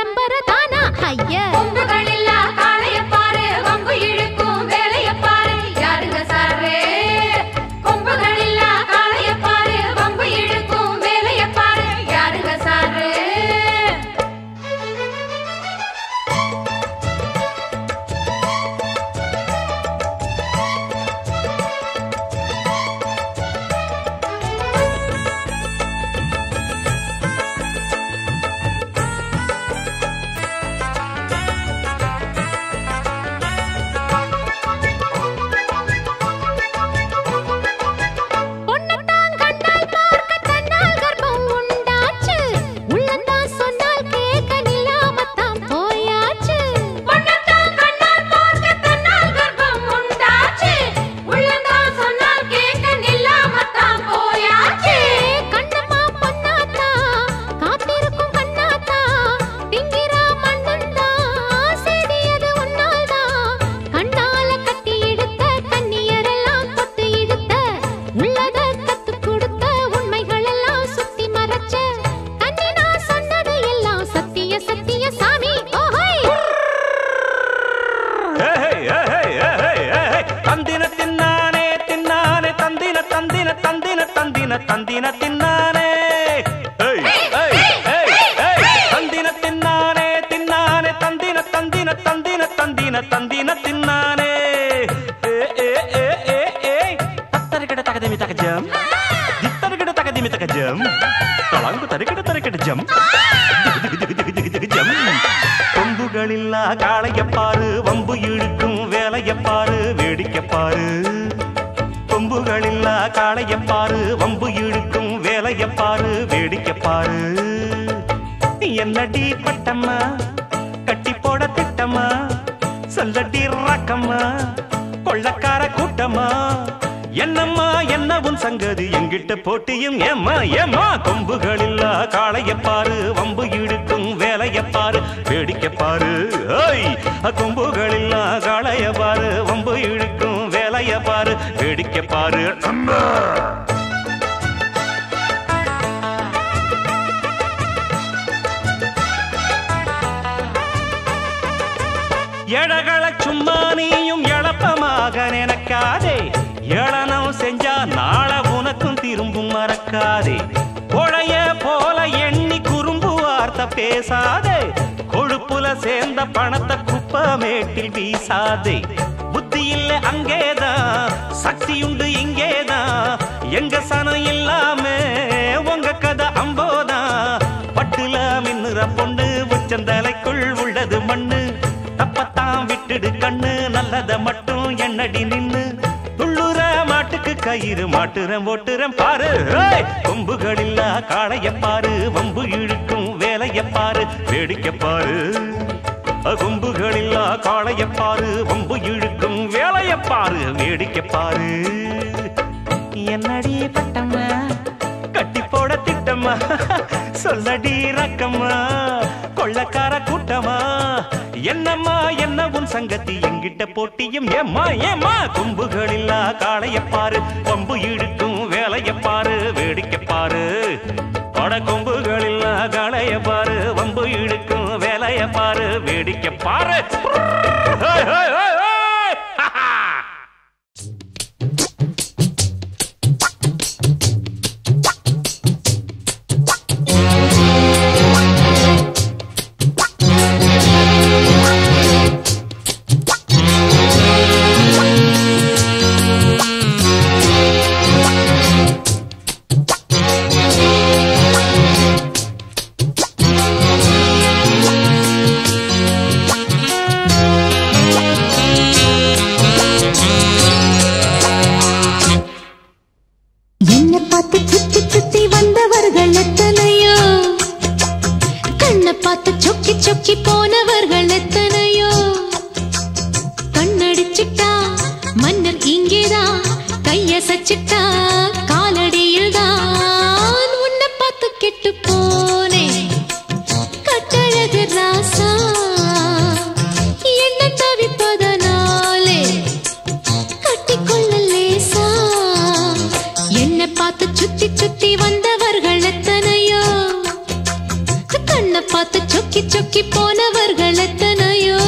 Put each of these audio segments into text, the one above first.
பரம்பரை தானா ஐயா கொம்புகளில்லா காளைய பாரு வம்பு இழுக்கும் வேலைய பாரு யாருங்க சாரு கொம்புகளில்லா காளைய பாரு வம்பு இழுக்கும் வேலைய பாரு யாருங்க சாரு கொம்புகளில்லா காளைய பாரு வம்பு இழுக்கும் வேலைய பாரு வேடிக்கை பாரு கொம்புகளில்லா காளைய பாரு வம்பு இழுக்கும் வேலைய பாரு வேடிக்கை பாரு என்னடி பட்டம்மா கட்டி போட திட்டம்மா சொல்லடி ரக்கம்மா கொள்ளக்கார கூட்டம்மா என்னம்மா என்ன உன் சங்கதி எங்கிட்ட போட்டியும் ஏம்மா ஏம்மா கொம்புகளில்லா காளைய பாரு வம்பு இழுக்கும் வேலைய பாரு வேடிக்கை பாரு கொம்புகளில்லா காளைய பாரு வம்பு இழுக்கும் வேலைய பாரு வேடிக்கை பாரு எடகளை சும்மா நீயும் எளப்பமாக நினைக்காதே ஏளனம் செஞ்சா நாளை உனக்கும் திரும்பும் மறக்காதே கொழைய போல எண்ணி குறும்பு வார்த்தை பேசாதே கொழுப்புல சேர்ந்த பணத்தை குப்பமேட்டில் வீசாதே புத்தி இல்ல அங்கேதான் சக்தியுண்டு இங்கேதான் எங்க சனம் இல்லாம உங்க கதை அம்போதான் பட்டுல மின்னுற பொண்ணு உச்சந்தலைக்குள் உள்ளது மண்ணு தப்பத்தான் விட்டுடு கண்ணு நல்லத மட்டும் என்னடி நின்னு துள்ளுற மாட்டுக்கு கயிறு மாட்டுறம் ஓட்டுறம் பாரு கொம்புகளில்லா காளைய பாரு வம்பு இழுக்கும் வேலைய பாரு வேடிக்கை பாரு கொம்புகளில்லா காளைய பாரு வம்பு இழுக்கும் வேலைய பாரு வேடிக்கை பாரு என்னடி பட்டம்மா கட்டி போட திட்டம்மா சொல்லடி ரக்கம்மா கொள்ளக்கார கூட்டமா என்னம்மா என்ன உன் சங்கத்தி எங்கிட்ட போட்டியும் ஏம்மா ஏம்மா கொம்புகளில்லா காளைய பாரு வம்பு இழுக்கும் வேலைய பாரு வேடிக்கை பாரு பட கொம்புகளில்லா காளைய பாரு வம்பு இழுக்கும் வேலைய பாரு வேடிக்கை பாரு சொக்கி போனவர்கள் எத்தனையோ கண்ணடிச்சிட்டா மன்னர் இங்கேதான் கையசச்சிட்டா காலடியில் தான் உன்னை பார்த்து கெட்டு போனே கட்டழகு ராசா என்ன தவிப்பதனாலே கட்டிக்கொள்ள லேசா என்னை பார்த்து சுத்தி சுத்தி வந்தவர்கள் எத்தனையோ கண்ணை பார்த்து சொக்கி சொக்கி சுக்கி போனவர்கள் எத்தனையோ.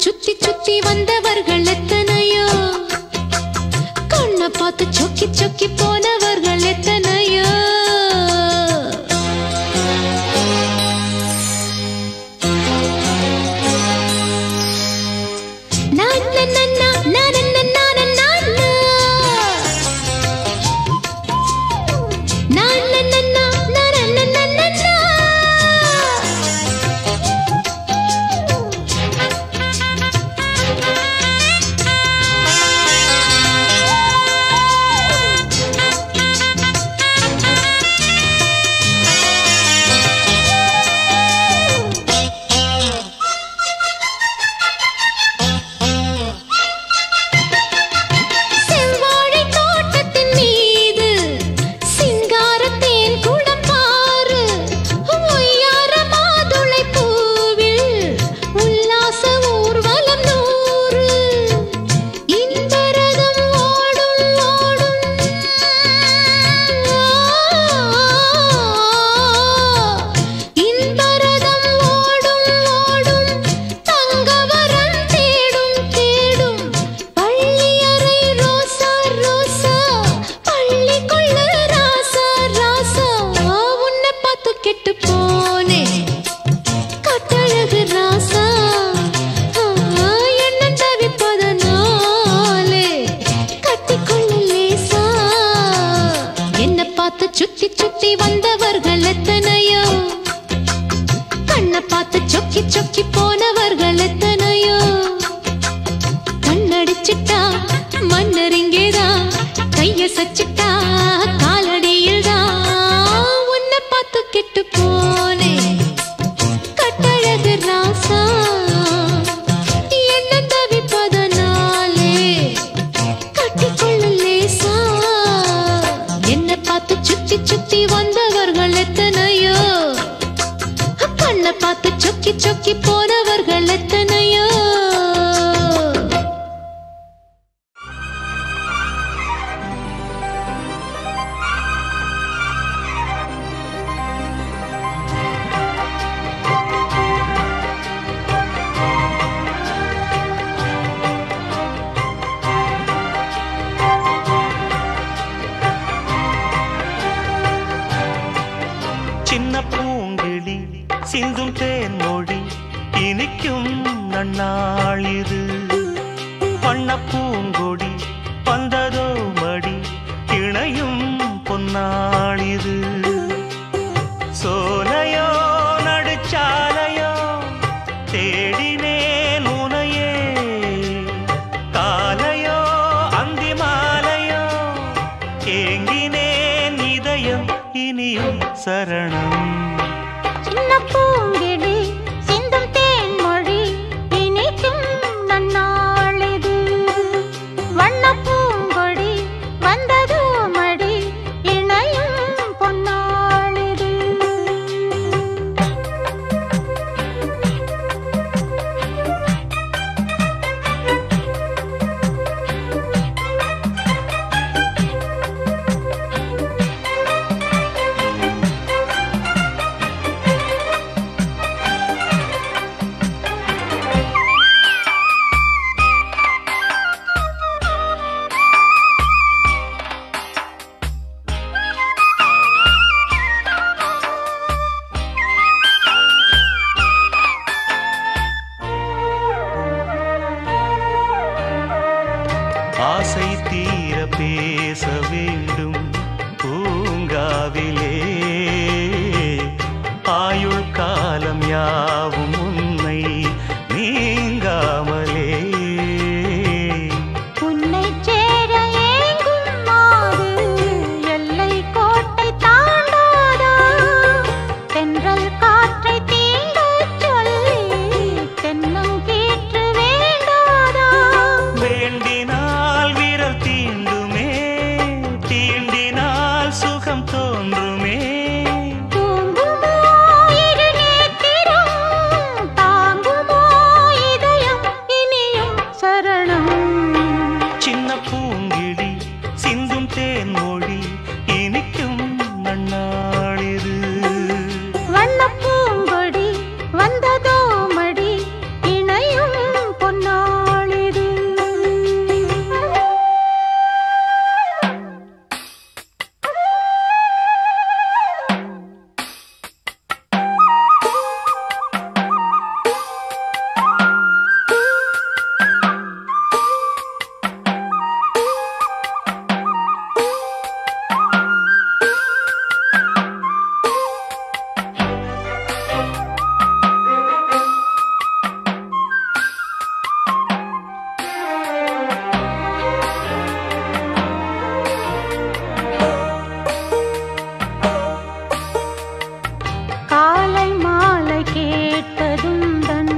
சுத்தி சுத்தி வந்தவர்கள் எத்தனையோ, கண்ணை பார்த்து சொக்கி சொக்கி போனவர்கள் எத்தனையோ. சுத்தி சுத்தி வந்தவர்கள் எத்தனையோ, கண்ணை பார்த்து சொக்கி சொக்கி போனவர்கள் எத்தனையோ. கண்ணடிச்சிட்டா மன்னர் இங்கேதான், கைய சச்சிட்டா காலடியில் தான். உன்னை பார்த்து கெட்டு போனே கட்டழகு ராசா, என்ன தவிப்பதனாலே கட்டிக்கொள்ள லேசா. என்னை பார்த்து சுத்தி சுத்தி வந்தவர்கள் எத்தனையோ, கண்ணை பார்த்து சொக்கி சொக்கி போனவர்கள் எத்தனையோ. சின்ன பூங்கிளி சிந்தும் தேன்மொழி இனிக்கும் நன்னாளிது. வண்ண பூங்கொடி வந்ததோ மடி இணையும் பொன்னாளிது. சோலையோ நடுச்சாலையோ தேடினேன் உனையே, காலையோ அந்தி மாலையோ ஏங்கினேன் இதயம் இனியும் சரணம். சின்ன பூங்கிடி சிந்தும் தேன்மொழி இனிக்கும் நன்னாளிது. வண்ண பூங்கொடி வந்ததோ மடி இணையும் பொன்னாளிது. தீர பேச வேண்டும் பூங்காவிலே ஆயுள் காலம் யாவும் உன்னை நீங்காமலே உன்னை சேர ஏங்கும் மாது எல்லை கோட்டை தாண்டாதா தென்றல் காற்றை தீண்டச் சொல்லி தென்னங்கீற்று வேண்டாதா வேண்டினால் விரல் தீண்டுமே தீண்டினால் சுகம் தோன்றுமே தூங்குமோ இரு நேத்திரம் தாங்குமோ இதயம் இனியும் சரணம் சின்ன பூங்கிழி சிந்தும் தேன்மொழி இனிக்கும் நன்னாளிது வண்ணப் பூங்கொடி வந்ததோ மடி இணையும் பொன்னாளிது காலை மாலை கேட்டதுந்தன்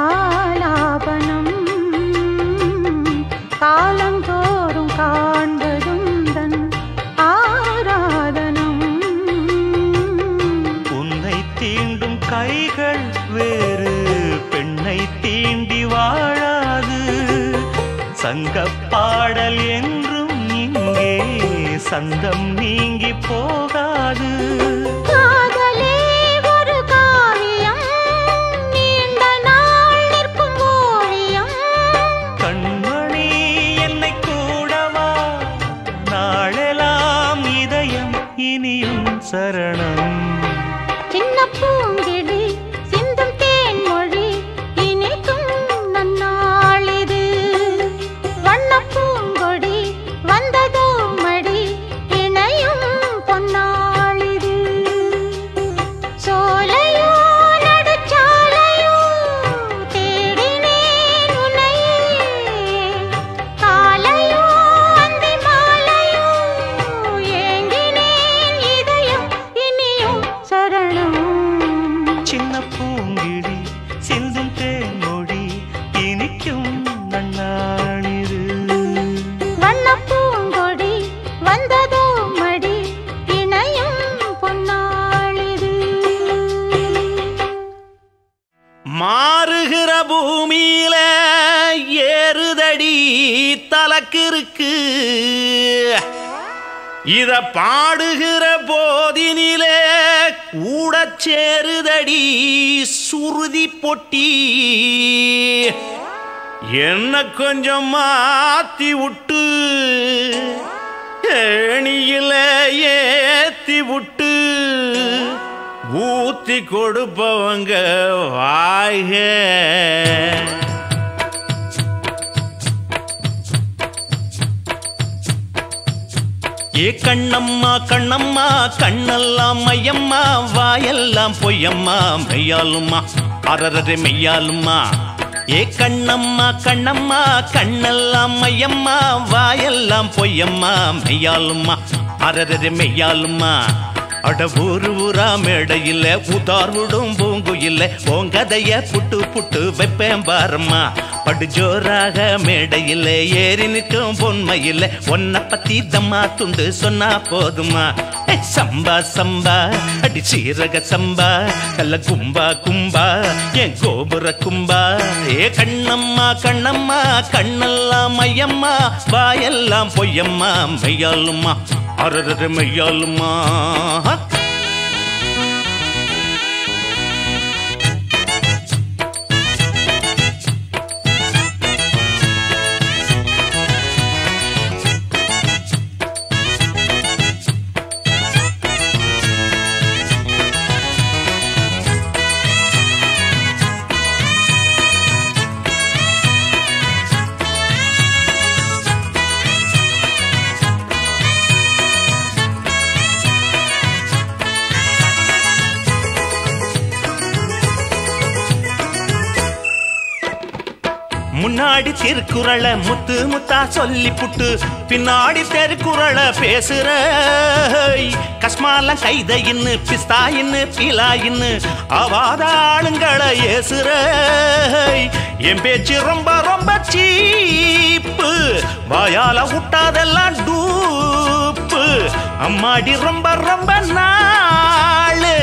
ஆலாபனம் காலந்தோறும் காண்பதுந்தன் ஆராதனம் உன்னை தீண்டும் கைகள் வேறு பெண்ணை தீண்டி வாழாது சங்கப் பாடல் என்றும் இங்கே சந்தம் நீங்கி போகாது காதலே ஒரு காவியம் நீண்ட நாள் நிற்கும் ஓவியம் கண்மணி என்னை கூடவா நாளெல்லாம் இதயம் இனியும் சரணம் சின்ன பூங்கிழி சிந்தும் தேன்மொழி இனிக்கும் நன்னாளிது வண்ணப் பூங்கொடி வந்ததோ மடி இணையும் பொன்னாளிது சோலையோ நடுச்சாலையோ தேடினேன் உன்னையே காலையோ அந்தி மாலையோ ஏங்கினேன் இதயம் இனியும் சரணம் சின்ன பூங்கிழி சிந்தும் தேன்மொழி இனிக்கும் நன்னாளிது வண்ணப் பூங்கொடி வந்ததோ மடி இணையும் பொன்னாளிது மாறுகிற பூமியில ஏறுதடி தலக்கிருக்கு இத பாடுகிற போதினிலே கூட சேருதடி சுருதி பொட்டி என்ன கொஞ்சம் மாத்தி விட்டு ஏணியில ஏத்தி விட்டு ஊத்தி கொடுப்பவங்க வாய்க ஏ கண்ணம்மா கண்ணம்மா கண்ணெல்லாம் மையம்மா வாயெல்லாம் பொய்யம்மா மெய்யாலும்மா அரரரை மெய்யாலும்மா ஏ கண்ணம்மா கண்ணம்மா கண்ணெல்லாம் மையம்மா வாயெல்லாம் பொய்யம்மா மெய்யாலும்மா அரரரை மெய்யாலும்மா அட ஊரு ஊரா மேடையில் உதார் விடும் பூங்குயில் உங்கதைய புட்டு புட்டு வைப்பேன் பாரம்மா படு ஜோராக மேடையில் ஏறி நிற்கும் பொன்மையில் ஒன்ன பத்தி தம்மா துண்டு சொன்னா போதுமா சம்பா சம்பா அடி சீரக சம்பா கல்ல கும்பா கும்பா என் கோபுர கும்பா ஏ கண்ணம்மா கண்ணம்மா கண்ணெல்லாம் மையம்மா வாயெல்லாம் பொய்யம்மா மெய்யாலும்மா அரரரை மெய்யாலும்மா முன்னாடி திருக்குறளை முத்து முத்தா சொல்லி புட்டு பின்னாடி தெருக்குறளை பேசுற கஸ்மால கைதையின்னு பிஸ்தாயின்னு பீலாயின்னு அவாத ஆளுங்களை ஏசுற என் பேச்சு ரொம்ப ரொம்ப சீப்பு வாயால விட்டாதெல்லாம் டூப்பு அம்மாடி ரொம்ப ரொம்ப நாளு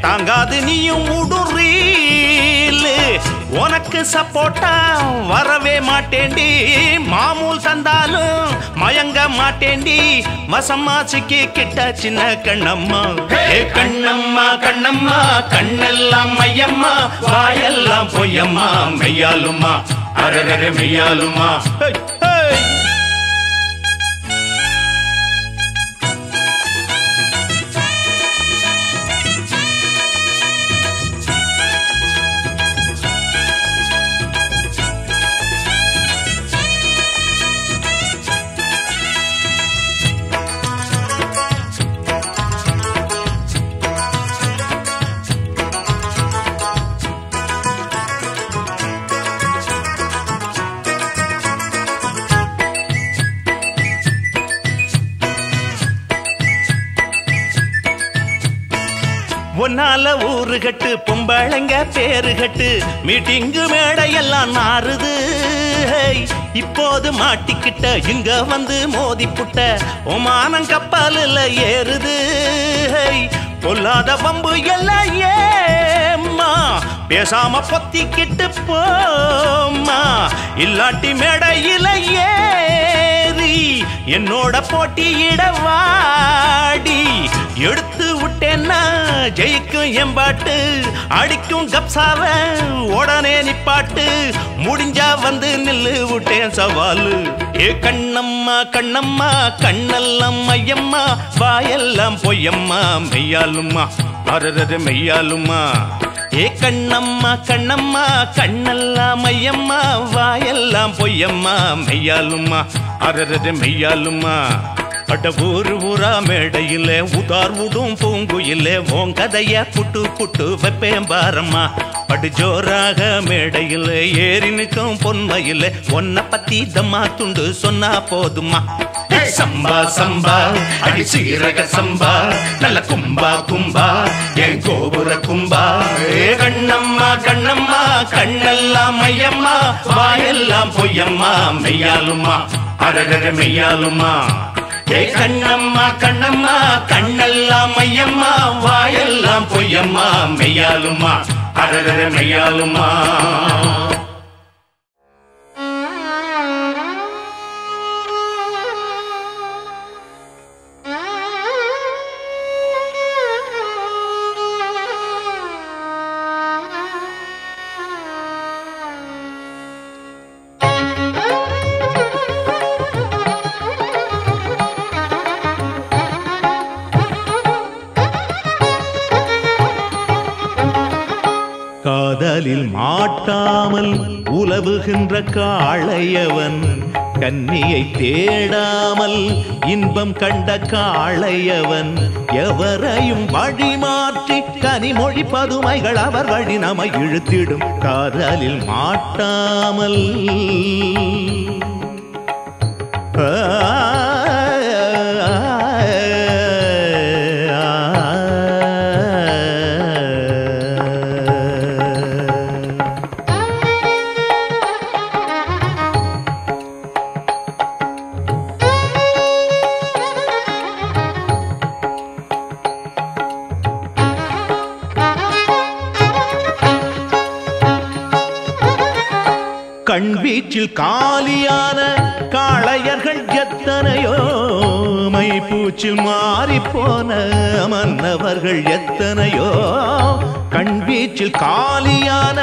தாங்காது நீயும் உடுறீலு உனக்கு சப்போட்டா வரவே மாட்டேண்டி மாமூல் தந்தாலும் மயங்க மாட்டேண்டி மசம்மா சிக்கி கிட்ட சின்ன கண்ணம்மா கண்ணம்மா கண்ணம்மா கண்ணெல்லாம் மையம்மா வாயெல்லாம் பொய்யம்மா மெய்யாலுமா அரரே மெய்யாலுமா ஒன்னால ஊருகட்டு பொம்பளைங்க பேருகட்டு மீட்டிங்கு மேடையெல்லாம் நாறுது இப்போது மாட்டிக்கிட்ட இங்க வந்து மோதி புட்ட ஒமானம் கப்பலில் ஏறுது பொல்லாத பம்பு எல்லாம் ஏம்மா பேசாம பொத்திக்கிட்டு போம்மா இல்லாட்டி மேடையில ஏறி என்னோட போட்டியிட வாடி எடுத்து விட்டேன்னா ஜெயிக்கும் எம்பாட்டு அடிக்கும் கப்சாவ உடனே நிப்பாட்டு முடிஞ்சா வந்து நில்லு விட்டேன் சவாலு கண்ணம்மா கண்ணம்மா கண்ணெல்லாம் மையம்மா வாயெல்லாம் பொய்யம்மா மெய்யாலுமா அரரது மெய்யாலுமா கண்ணம்மா கண்ணம்மா கண்ணெல்லாம் மையம்மா வாயெல்லாம் பொய்யம்மா மெய்யாலுமா அரரது மெய்யாலுமா அட ஊரு ஊரா மேடையிலே உதார் விடும் பூங்குயிலே உன் கதைய குட்டு குட்டு வைப்பேன் பாரம்மா படு ஜோராக மேடையிலே ஏறி நிற்கும் பொன்மையிலே உன்னை பத்தி தம்மா துண்டு சொன்னா போதுமா சம்பா சம்பா அடி சீரக சம்பா நல்ல கும்பா கும்பா என் கோபுர கும்பா கண்ணம்மா கண்ணம்மா கண்ணெல்லாம் மையம்மா வாயெல்லாம் பொய்யம்மா மெய்யாலுமா அரரே மெய்யாலுமா கண்ணம்மா கண்ணம்மா கண்ணெல்லாம் மையம்மா வாயெல்லாம் பொய்யம்மா மெய்யாலுமா அரரே மெய்யாலுமா காதலில் மாட்டாமல் உலவுகின்ற காளையவன் கன்னியை தேடாமல் இன்பம் கண்ட காளையவன் எவரையும் வழி மாற்றி கனிமொழி பதுமைகள் அவர் வழி நம்மை இழுத்திடும் காதலில் மாட்டாமல் கண் வீச்சில் காலியான காளையர்கள் எத்தனையோ மைப்பூச்சில் மாறி போன மன்னவர்கள் எத்தனையோ கண் வீச்சில் காலியான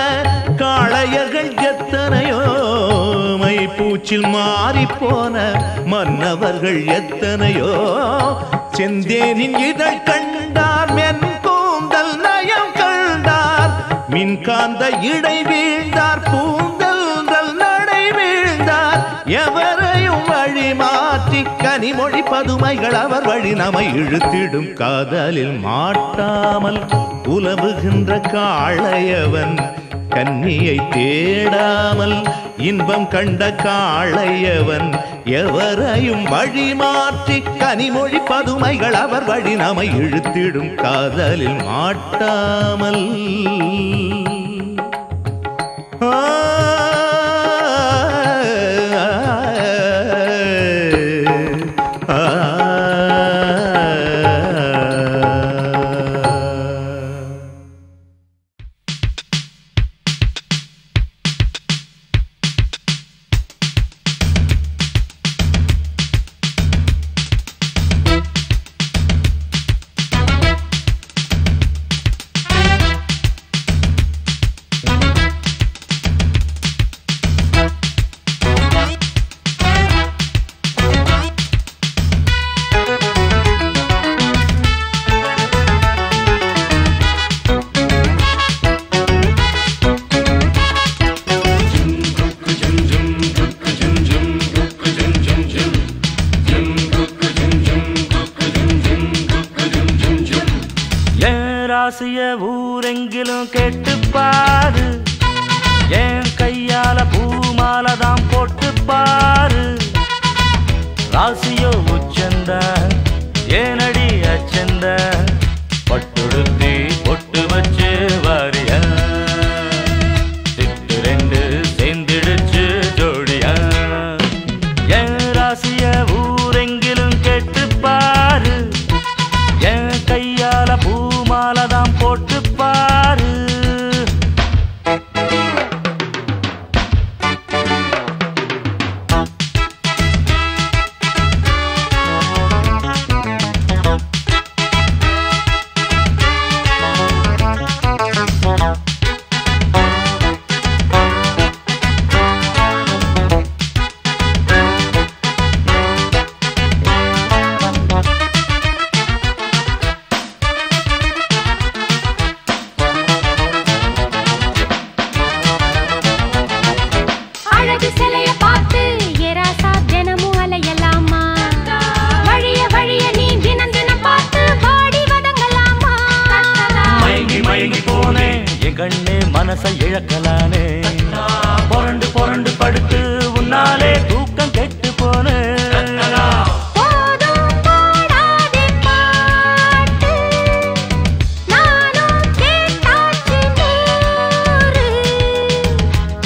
காளையர்கள் எத்தனையோ மைப்பூச்சில் மாறி போன மன்னவர்கள் எத்தனையோ செந்தேனின் இதழ் கண்டார் மென் கூந்தல் நயம் கண்டார் மின்காந்த இடை வீழ்ந்தார் எவரையும் வழி மாற்றி கனிமொழி பதுமைகள் அவர் வழி நம்மை இழுத்திடும் காதலில் மாட்டாமல் உலவுகின்ற காளையவன் கன்னியை தேடாமல் இன்பம் கண்ட காளையவன் எவரையும் வழி மாற்றி கனிமொழி பதுமைகள் அவர் வழி நம்மை இழுத்திடும் காதலில் மாட்டாமல் ஊரெங்கிலும் கேட்டுப்பாரு என் கையால பூமாலதான் போட்டுப்பாரு ராசியோ உச்சந்த ஏனடி அச்சந்த பட்டுடுத்தி பொட்டு வச்சு வாரிய திட்டு ரெண்டு சேர்ந்திடுச்சு ஜோடியா என் ராசிய ஊரெங்கிலும் கேட்டுப்பாரு என் கையால பூமாலதான் போட்டுப்பாரு கண்ணே மனசை இழக்கலானே பொரண்டு பொரண்டு படுத்து உன்னாலே தூக்கம் கெட்டு போனே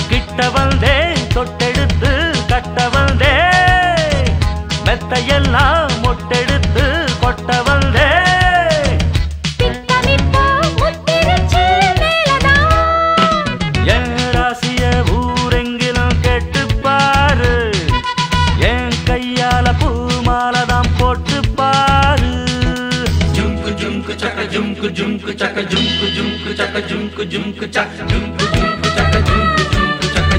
கிட்ட வந்தே தொட்டெடுத்து கட்ட வந்தே மெத்தையெல்லாம் மொட்டெடுத்து கொட்ட வந்தே Jumku chaka jumku jumku chaka jumku jumku chaka jumku jumku chaka jumku jumku chaka jumku jumku chaka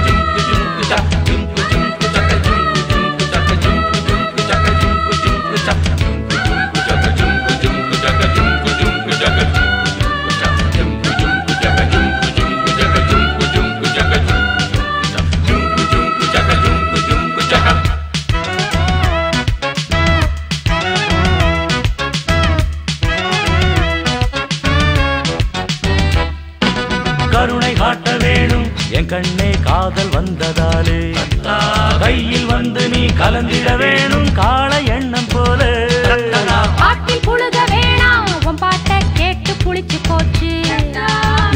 jumku jumku chaka jumku jumku chaka jumku jumku chaka jumku jumku chaka jumku jumku chaka jumku jumku chaka jumku jumku chaka jumku jumku chaka jumku jumku chaka jumku jumku chaka jumku jumku chaka jumku jumku chaka jumku jumku chaka கருணை காட்ட வேணும் என் கண்ணே காதல் வந்ததாலே கையில் வந்து நீ கலந்திட வேணும் கால எண்ணம் போல பாட்டில் புழுக வேணாம் உன் பாட்டை கேட்டு புளிச்சு போச்சு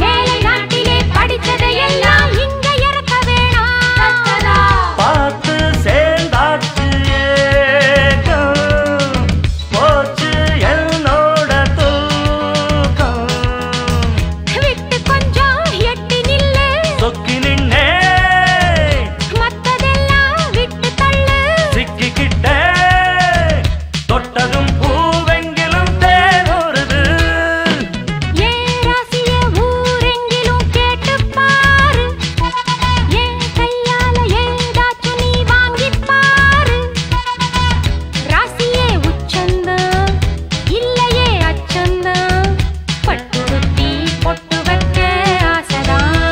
மேலை நாட்டிலே படித்ததை எல்லாம் இங்க இறக்க வேணாம் பார்த்து சேர்ந்தாச்சு போச்சு என்னோட தூக்கம் விட்டு கொஞ்சம் எட்டி நில்லு சொக்கி நின்னே மத்ததெல்லாம் விட்டு தள்ளு சிக்கிக்கிட்டே தொட்டதும் பூவெங்கிலும் தேனோருது ஏன் ராசிய ஊரெங்கிலும் கேட்டு பாரு ஏன் கையால ஏதாச்சும் நீ வாங்கி பாரு ராசியே உச்சந்தான் இல்லையே அச்சந்தான் பட்டு குத்தி பொட்டு வைக்க ஆசைதான்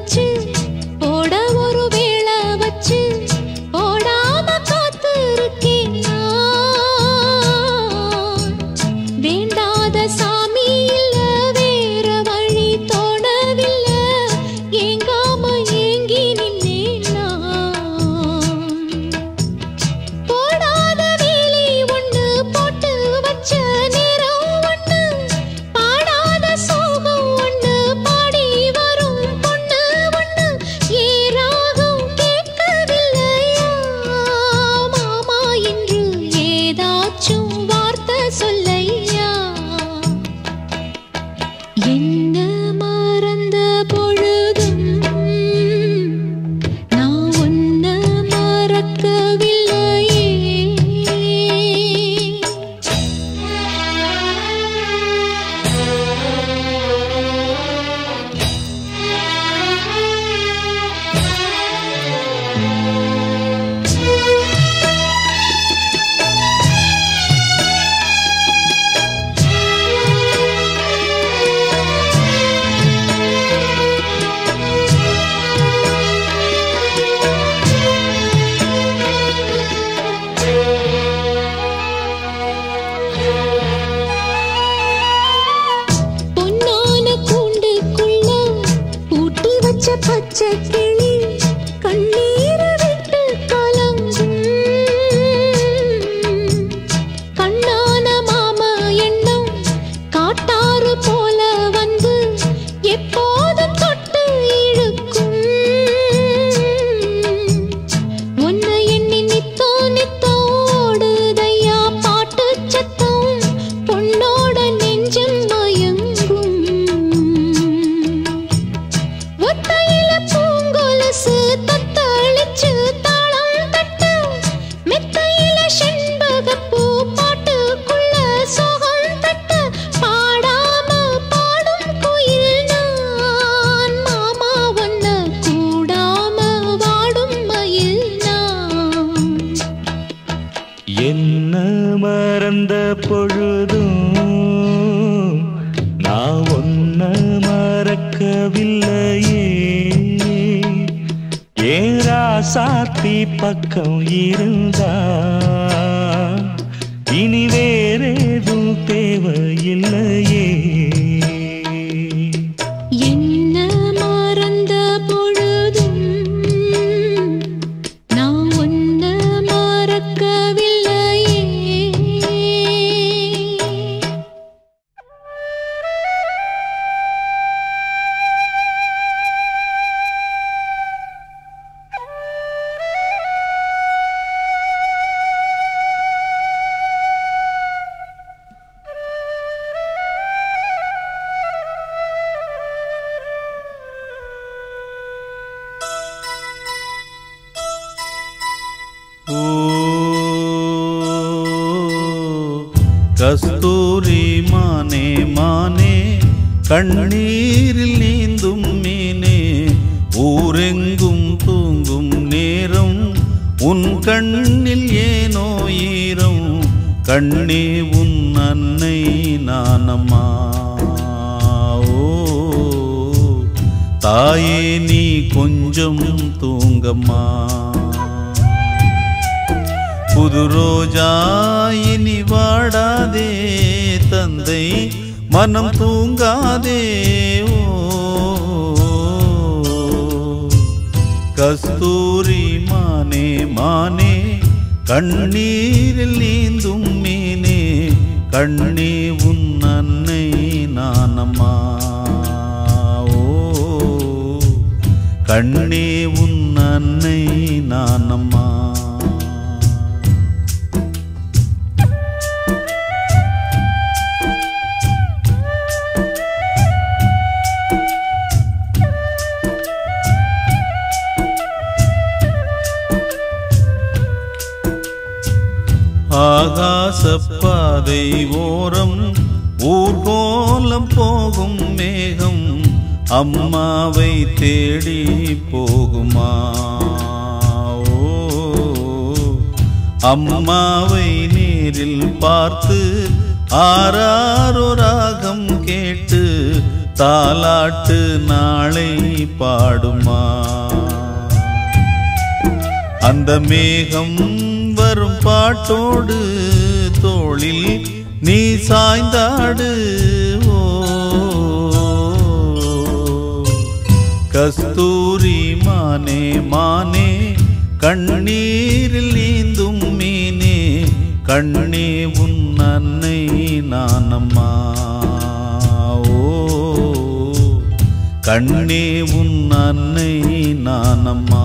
வச்சு போட ஒரு வேளை வச்சு போடாம காத்திருக்கேன் நான். வேண்டாத சாமி இல்ல வேற வழி தோணவில்லை ஏங்காம ஏங்கி நின்னேன் நான். போடாத வேலி ஒண்ணு போட்டு வச்ச நேரம் ஒண்ணு பாடாத சோகம் ஒண்ணு பாடி வரும் பொண்ணு ஒண்ணு ஏராகம் கேட்கவில்லையா மாமா என்று ஏதாச்சும் வார்த்தை சொல்லையா. என்ன மறந்த பொழுதும் நான் உன்ன மறக்கவில்லையே. பொன்னான கூண்டுக்குள்ள பூட்டி வச்ச பச்சை கிளி கண்ணீர் விட்டு கலங்கும். கண்ணான மாமா எண்ணம் காட்டாறு போல வந்து எப்போதும் தொட்டு இழுக்கும். உன்னை எண்ணி நித்தோ நித்தோ ஓடுதையா பாட்டு சத்தம் பொன்னோட நெஞ்சம் மயங்கும். ஒத்தையில பூங்கொலுசு தத்தளிச்சு தாளம் தட்டு மெத்தையில செண்பகப்பூ பாட்டுக்குள்ள சோகம் தட்டு பாடாம பாடும் குயில் நான் மாமா ஒன்ன கூடாம வாடும் மயில் நான். என்ன மறந்த பொழுதும் நான் ஒன்ன மறக்கவில்லையே. ஏராசாத்தி பக்கம் இருந்தா இனி வேறேதும் தேவையில்லையே. என்ன மறந்த பொழுதும் நான் உன்ன மறக்கவில்லையே. ஓ கஸ்தூரி மானே மானே கண்ணீரில் நீந்தும் மீனே ஊரெங்கும் தூங்கும் நேரம் உன் கண்ணில் ஏனோ ஈரம் கண்ணே உன் அன்னை நானம்மா. ஓ தாயே நீ கொஞ்சம் தூங்கம்மா. புது ரோஜா இனி வாடாதே தந்தை மனம் தூங்காதே. ஓ கஸ்தூரி மானே மானே கண்ணீரில் நீந்தும் மீனே கண்ணே உன் அன்னை நானம்மா. ஓ கண்ணே உன் அன்னை நானம்மா. ஆகாசப்பாதை ஓரம் ஊர்கோலம் போகும் மேகம் அம்மாவை தேடி போகுமா. ஓ அம்மாவை நேரில் பார்த்து ஆராரோ ராகம் கேட்டு தாலாட்டு நாளை பாடுமா அந்த மேகம் வரும் பாட்டோடு தோளில் நீ சாய்ந்தாடு ஓ கஸ்தூரி மானே மானே கண்ணீரில் நீந்தும் மீனே கண்ணே உன் அன்னை நானம்மா ஓ கண்ணே உன் அன்னை நானம்மா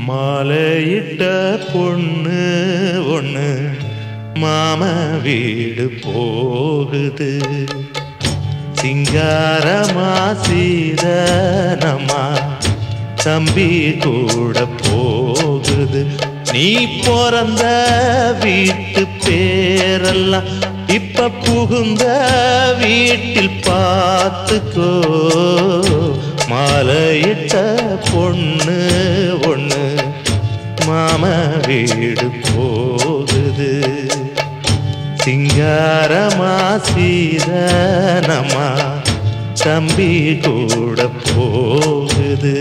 மாலையிட்ட பொண்ணு ஒண்ணு மாம வீடு போகுது சிங்காரமா சீதனமா தம்பி கூட போகுது நீ பிறந்த வீட்டு பேரெல்லாம் இப்ப புகுந்த வீட்டில் பார்த்துக்கோ மாலையிட்ட பொண்ணு ஒண்ணு மாம வீடு போகுது சிங்காரமா சீதனமா தம்பி கூட போகுது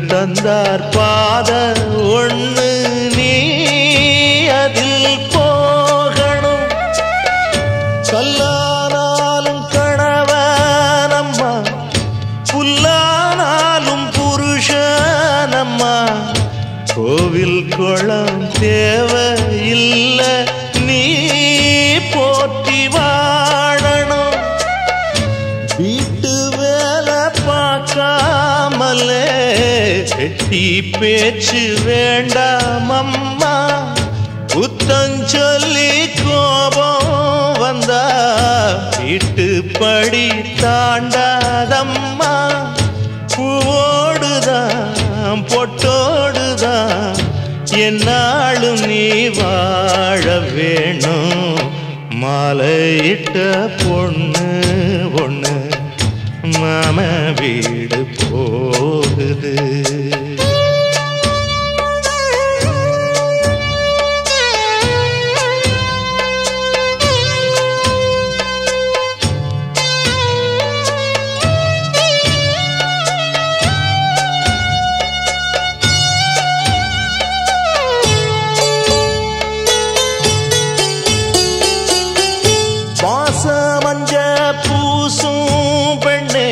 தந்தார் பாத ஒண்ணு நீ அதில் போகணும் கல்லானாலும் கணவனம்மா புல்லானாலும் புருஷனம்மா கோவில் குளம் தேவையில்லை நீ போற்றி வாழணும் வீட்டு வேலை பார்க்காமலே வெட்டி பேச்சு வேண்டாம் அம்மா புத்தஞ்சொல்லி கோபம் வந்தா வீட்டு படி தாண்டாதம்மா பூவோடுதான் பொட்டோடுதான் என்னாலும் நீ வாழ வேணும் மாலையிட்ட பொண்ணு ஒண்ணு மாம வீடு போகுது பாசமஞ்ச பூசும் பெண்ணே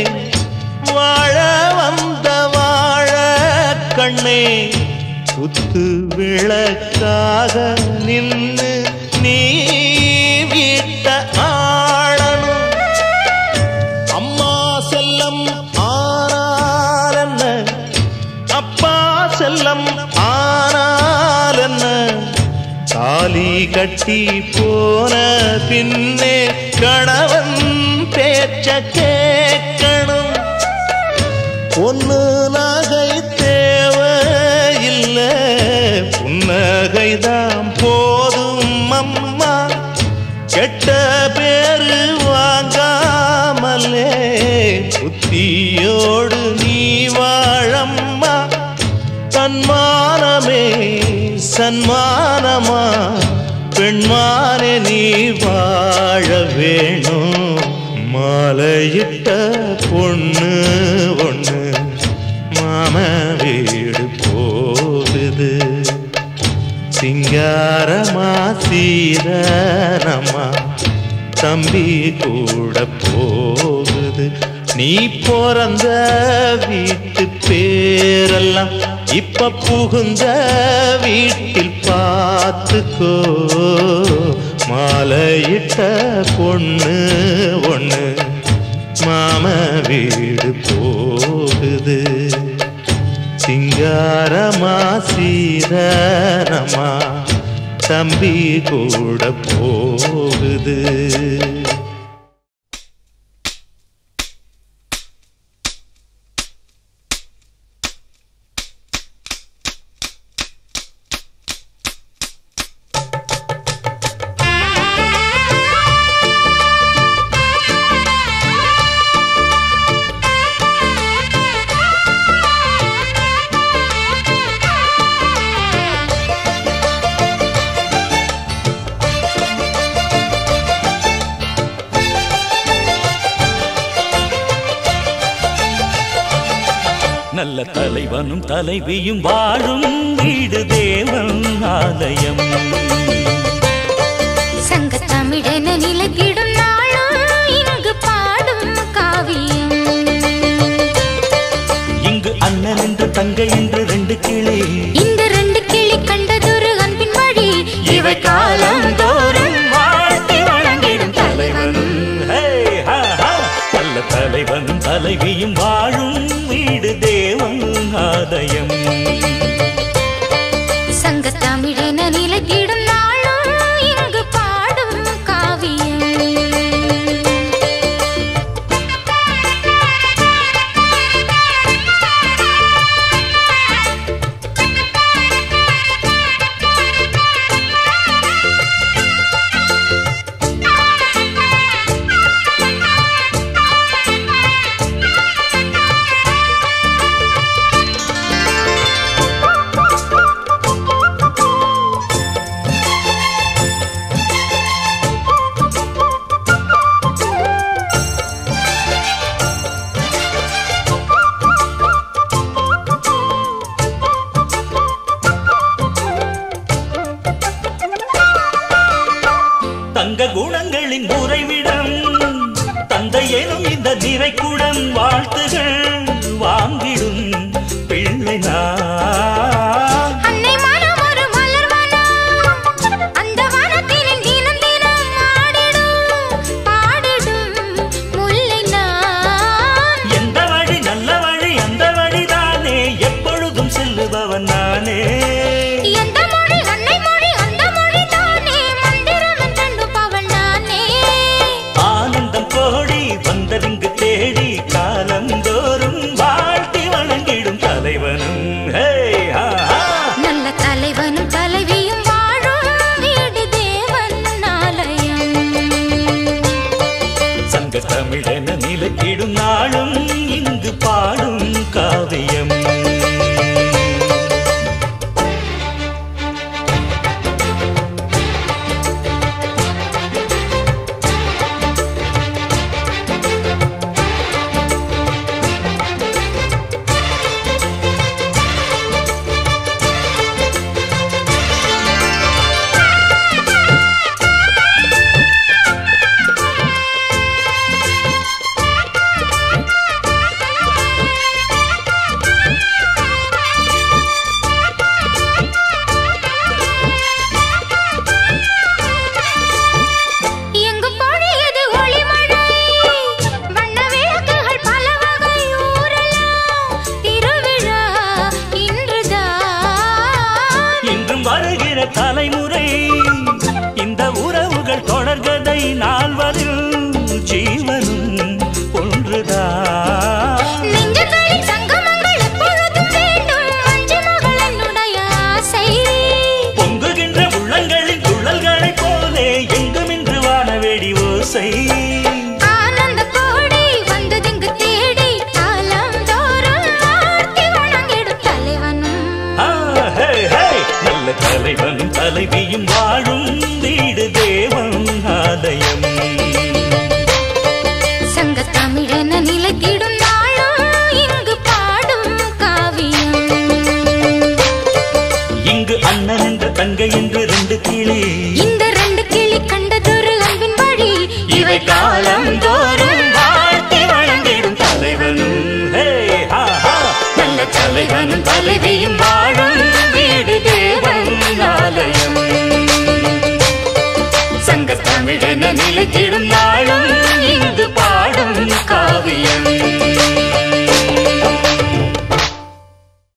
வாழ வந்த வாழ கண்ணே குத்து விளக்காக நின்று நீ வீட்ட ஆளணும் அம்மா செல்லம் ஆனால் என்ன அப்பா செல்லம் ஆனால் என்ன தாலி கட்டி போன பின்னே கணவன் பேச்ச கேட்கணும் பொண்ணு நகை தேவையில்லை புன்னகைதான் போதும் அம்மா கெட்ட பேரு வாங்காமலே புத்தியோடு நீ வாழம்மா சன்மானமே சன்மானமா பெண்மானே நீ வாழ வேணும் மாலையிட்ட பொண்ணு ஒண்ணு மாம வீடு போகுது சிங்காரமா சீதனமா தம்பி கூட போகுது நீ பிறந்த வீட்டு பேரெல்லாம் இப்ப புகுந்த வீட்டில் பார்த்துக்கோ மாலையிட்ட பொண்ணு ஒண்ணு மாம வீடு போகுது. சிங்காரமா சீரனமா தம்பி கூட போகுது. நல்ல தலைவனும் தலைவியும் வாழும் வீடு தேவன் ஆலயம். சங்க தமிழென நிலைத்திடும் நாளும் இங்கு பாடும் காவியம். இங்கு அண்ணன் என்று தங்கை என்று ரெண்டு கிளி, இந்த ரெண்டு கிளி கண்டதொரு அன்பின் வழி. இவை காலம் தோறும் வாழ்த்தி வழங்கிடும் தலைவனும். நல்ல தலைவனும் தலைவியும் வாழும் வீடு தேவன் ஆலயம். சங்க தமிழென நிலைத்திடும் நாளும் இங்கு பாடும் காவியம். தங்க குணங்களின் உறைவிடம் தந்தை எனும் இந்த நிறைக்குடம் வாழ்த்துகள் வாங்கிடும் பிள்ளை நான். அன்னை மனம் ஒரு மலர் வனம், அந்த வனத்தினில் தினம் தினம் ஆடிடும் பாடிடும் முல்லை நான். எந்த வழி நல்ல வழி அந்த வழிதானே எப்பொழுதும் செல்லுபவன் நானே. எந்த மொழி அன்னை மொழி அந்த மொழி தானே மந்திரம் கண்டு பவன் நானே. ஆனந்தம் கோடி வந்ததிங்கு தேடி காலந்தோறும் வாழ்த்தி வணங்கிடும் தலைவனும். நல்ல தலைவனும் தலைவியும் வாழும் வீடு தேவன் ஆலயம். சங்க தமிழென நிலைத்திடும் நாளும் இங்கு பாடும் காவியம். எங்கு பொழியது ஒளிமழை, வண்ண விளக்குகள் பல வகை ஊரெல்லாம் திருவிழா இன்றுதான். இன்றும் வருகிற தலைமுறை இந்த உறவுகள் தொடர்கதை நால்வரில் ஜீவனும் ஒன்றுதான். நெஞ்சங்களில் சங்கமங்கள் எப்பொழுதும் வேண்டும், அஞ்சு மகள் என்னுடைய ஆசை. பொங்குகின்ற உள்ளங்களின் குழல்களைப் போலே எங்கும் இன்று வானவேடி ஓசை. ஆனந்த கோடி வந்ததிங்கு தேடி காலம் தோறும் வாழ்த்தி வணங்கிடும் தலைவனும். நல்ல தலைவனும் தலைவியும் வாழும் வீடு தேவன் ஆலயம்.